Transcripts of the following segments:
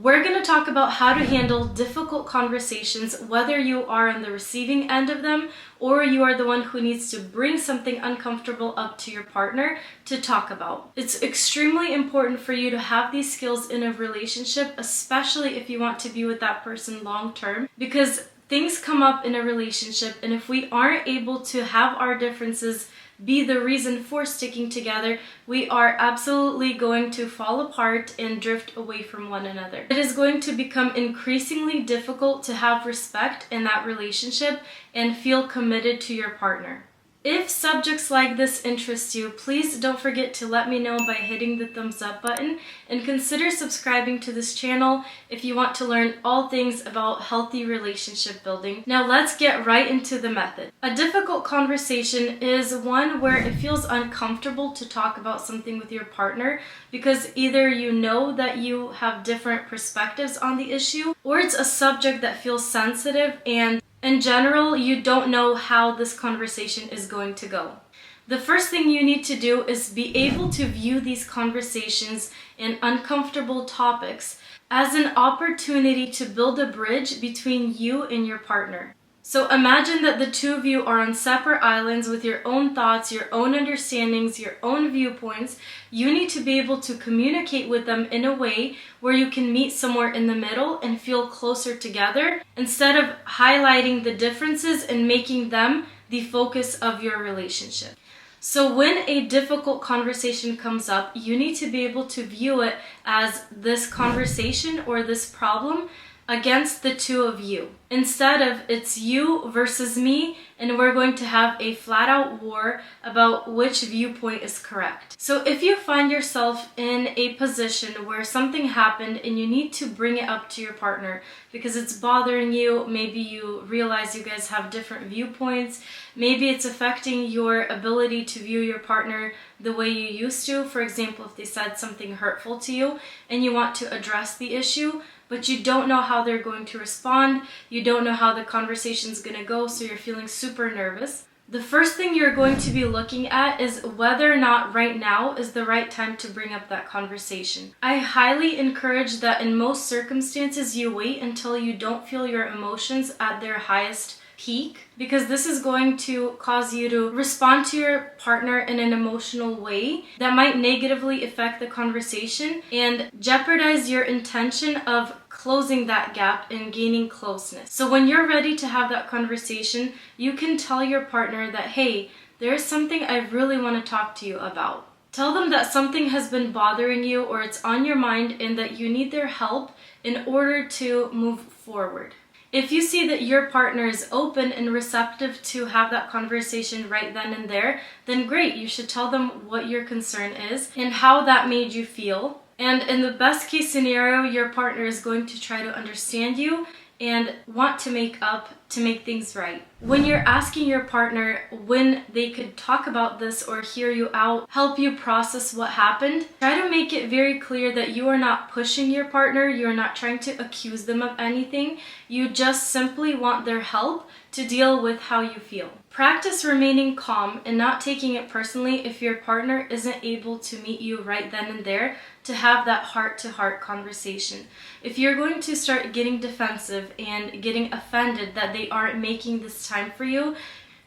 We're going to talk about how to handle difficult conversations, whether you are on the receiving end of them or you are the one who needs to bring something uncomfortable up to your partner to talk about. It's extremely important for you to have these skills in a relationship, especially if you want to be with that person long term, because things come up in a relationship, and if we aren't able to have our differences be the reason for sticking together, we are absolutely going to fall apart and drift away from one another. It is going to become increasingly difficult to have respect in that relationship and feel committed to your partner. If subjects like this interest you, please don't forget to let me know by hitting the thumbs up button, and consider subscribing to this channel if you want to learn all things about healthy relationship building. Now let's get right into the method. A difficult conversation is one where it feels uncomfortable to talk about something with your partner because either you know that you have different perspectives on the issue, or it's a subject that feels sensitive and in general, you don't know how this conversation is going to go. The first thing you need to do is be able to view these conversations and uncomfortable topics as an opportunity to build a bridge between you and your partner. So imagine that the two of you are on separate islands with your own thoughts, your own understandings, your own viewpoints. You need to be able to communicate with them in a way where you can meet somewhere in the middle and feel closer together, instead of highlighting the differences and making them the focus of your relationship. So when a difficult conversation comes up, you need to be able to view it as this conversation or this problem against the two of you, instead of it's you versus me and we're going to have a flat-out war about which viewpoint is correct. So if you find yourself in a position where something happened and you need to bring it up to your partner because it's bothering you, maybe you realize you guys have different viewpoints, maybe it's affecting your ability to view your partner the way you used to. For example, if they said something hurtful to you and you want to address the issue, but you don't know how they're going to respond, you don't know how the conversation's gonna go, so you're feeling super nervous. The first thing you're going to be looking at is whether or not right now is the right time to bring up that conversation. I highly encourage that in most circumstances you wait until you don't feel your emotions at their highest peak, because this is going to cause you to respond to your partner in an emotional way that might negatively affect the conversation and jeopardize your intention of closing that gap and gaining closeness. So when you're ready to have that conversation, you can tell your partner that, hey, there's something I really want to talk to you about. Tell them that something has been bothering you or it's on your mind and that you need their help in order to move forward. If you see that your partner is open and receptive to have that conversation right then and there, then great, you should tell them what your concern is and how that made you feel. And in the best case scenario, your partner is going to try to understand you and want to make things right. When you're asking your partner when they could talk about this or hear you out, help you process what happened, try to make it very clear that you are not pushing your partner, you're not trying to accuse them of anything, you just simply want their help to deal with how you feel. Practice remaining calm and not taking it personally if your partner isn't able to meet you right then and there to have that heart-to-heart conversation. If you're going to start getting defensive and getting offended that they aren't making this time for you,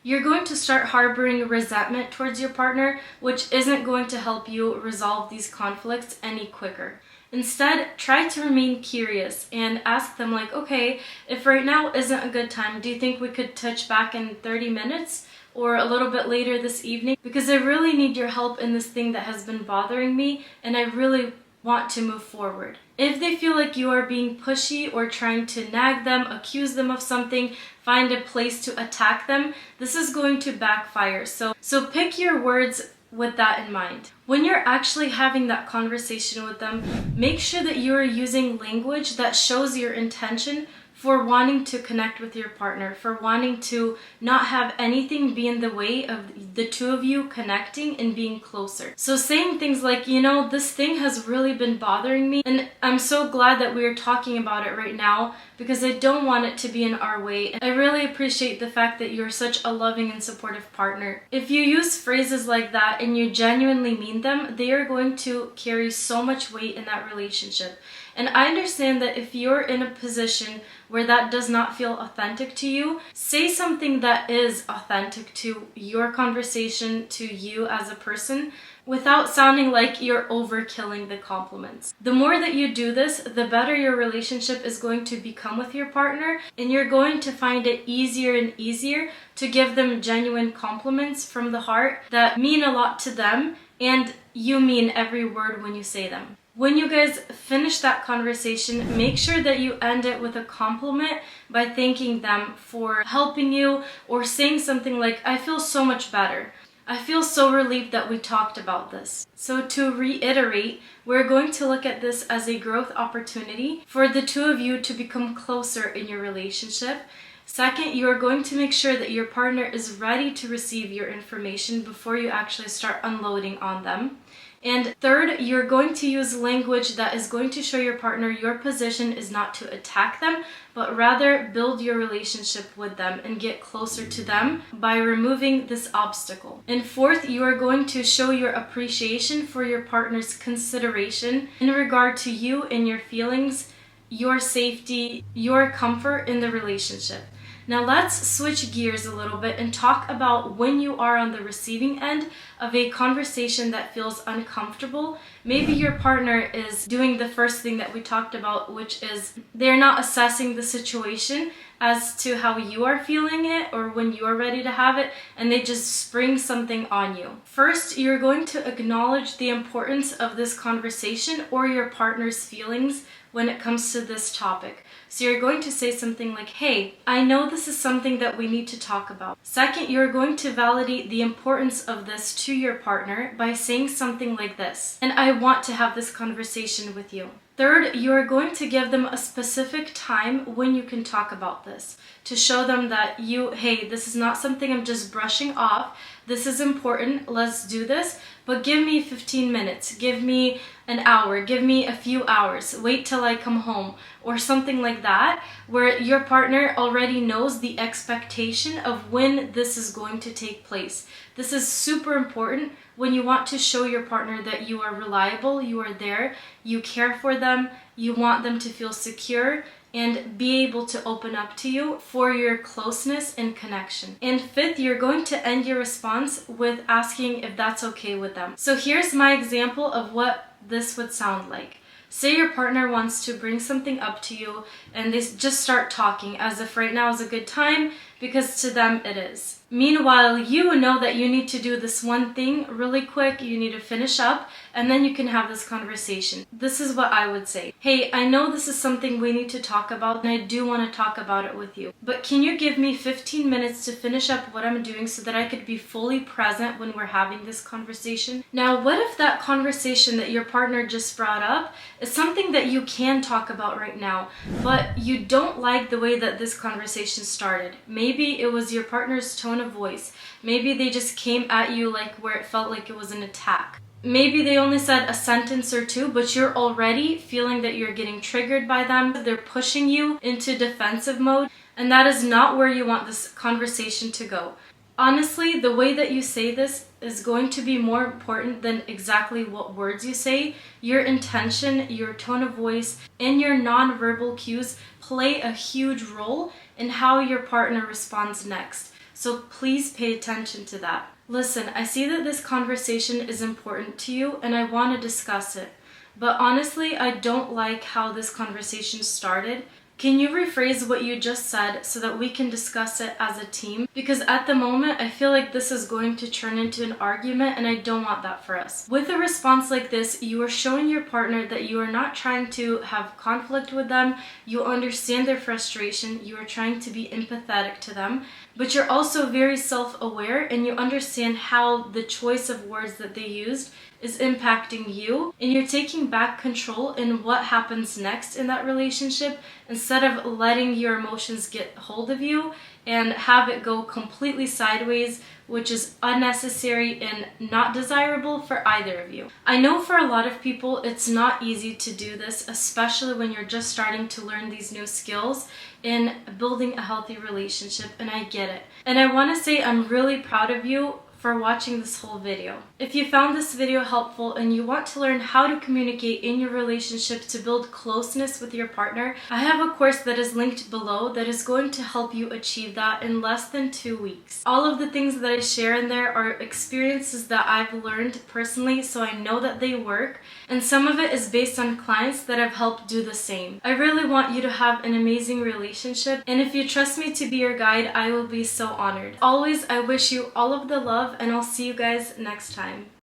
you're going to start harboring resentment towards your partner, which isn't going to help you resolve these conflicts any quicker. Instead, try to remain curious and ask them like, okay, if right now isn't a good time, do you think we could touch back in 30 minutes or a little bit later this evening? Because I really need your help in this thing that has been bothering me and I really want to move forward. If they feel like you are being pushy or trying to nag them, accuse them of something, find a place to attack them, this is going to backfire. So pick your words with that in mind. When you're actually having that conversation with them, make sure that you are using language that shows your intention for wanting to connect with your partner, for wanting to not have anything be in the way of the two of you connecting and being closer. So saying things like, you know, this thing has really been bothering me and I'm so glad that we are talking about it right now because I don't want it to be in our way. I really appreciate the fact that you're such a loving and supportive partner. If you use phrases like that and you genuinely mean them, they are going to carry so much weight in that relationship. And I understand that if you're in a position where that does not feel authentic to you, say something that is authentic to your conversation, to you as a person, without sounding like you're overkilling the compliments. The more that you do this, the better your relationship is going to become with your partner, and you're going to find it easier and easier to give them genuine compliments from the heart that mean a lot to them, and you mean every word when you say them. When you guys finish that conversation, make sure that you end it with a compliment by thanking them for helping you, or saying something like, "I feel so much better. I feel so relieved that we talked about this." So to reiterate, we're going to look at this as a growth opportunity for the two of you to become closer in your relationship. Second, you are going to make sure that your partner is ready to receive your information before you actually start unloading on them. And third, you're going to use language that is going to show your partner your position is not to attack them, but rather build your relationship with them and get closer to them by removing this obstacle. And fourth, you are going to show your appreciation for your partner's consideration in regard to you and your feelings, your safety, your comfort in the relationship. Now let's switch gears a little bit and talk about when you are on the receiving end of a conversation that feels uncomfortable. Maybe your partner is doing the first thing that we talked about, which is they're not assessing the situation as to how you are feeling it or when you are ready to have it, and they just spring something on you. First, you're going to acknowledge the importance of this conversation or your partner's feelings when it comes to this topic. So you're going to say something like, "Hey, I know this is something that we need to talk about." Second, you're going to validate the importance of this to your partner by saying something like this, "And I want to have this conversation with you." Third, you are going to give them a specific time when you can talk about this to show them that hey, this is not something I'm just brushing off. This is important. Let's do this. But give me 15 minutes. Give me an hour. Give me a few hours. Wait till I come home, or something like that, where your partner already knows the expectation of when this is going to take place. This is super important when you want to show your partner that you are reliable, you are there, you care for them, you want them to feel secure and be able to open up to you for your closeness and connection. And fifth, you're going to end your response with asking if that's okay with them. So here's my example of what this would sound like. Say your partner wants to bring something up to you and they just start talking as if right now is a good time, because to them it is. Meanwhile, you know that you need to do this one thing really quick, you need to finish up, and then you can have this conversation. This is what I would say. "Hey, I know this is something we need to talk about, and I do want to talk about it with you. But can you give me 15 minutes to finish up what I'm doing so that I could be fully present when we're having this conversation?" Now, what if that conversation that your partner just brought up is something that you can talk about right now, but you don't like the way that this conversation started? Maybe it was your partner's tone of voice. Maybe they just came at you like where it felt like it was an attack. Maybe they only said a sentence or two, but you're already feeling that you're getting triggered by them. They're pushing you into defensive mode, and that is not where you want this conversation to go. Honestly, the way that you say this is going to be more important than exactly what words you say. Your intention, your tone of voice, and your nonverbal cues play a huge role in how your partner responds next. So please pay attention to that. Listen, I see that this conversation is important to you and I want to discuss it. But honestly, I don't like how this conversation started. Can you rephrase what you just said so that we can discuss it as a team? Because at the moment, I feel like this is going to turn into an argument and I don't want that for us. With a response like this, you are showing your partner that you are not trying to have conflict with them, you understand their frustration, you are trying to be empathetic to them, but you're also very self-aware and you understand how the choice of words that they used is impacting you, and you're taking back control in what happens next in that relationship instead of letting your emotions get hold of you and have it go completely sideways, which is unnecessary and not desirable for either of you. I know for a lot of people it's not easy to do this, especially when you're just starting to learn these new skills in building a healthy relationship, and I get it. And I want to say I'm really proud of you for watching this whole video. If you found this video helpful and you want to learn how to communicate in your relationship to build closeness with your partner, I have a course that is linked below that is going to help you achieve that in less than 2 weeks. All of the things that I share in there are experiences that I've learned personally, so I know that they work, and some of it is based on clients that I've helped do the same. I really want you to have an amazing relationship, and if you trust me to be your guide, I will be so honored. Always, I wish you all of the love, and I'll see you guys next time.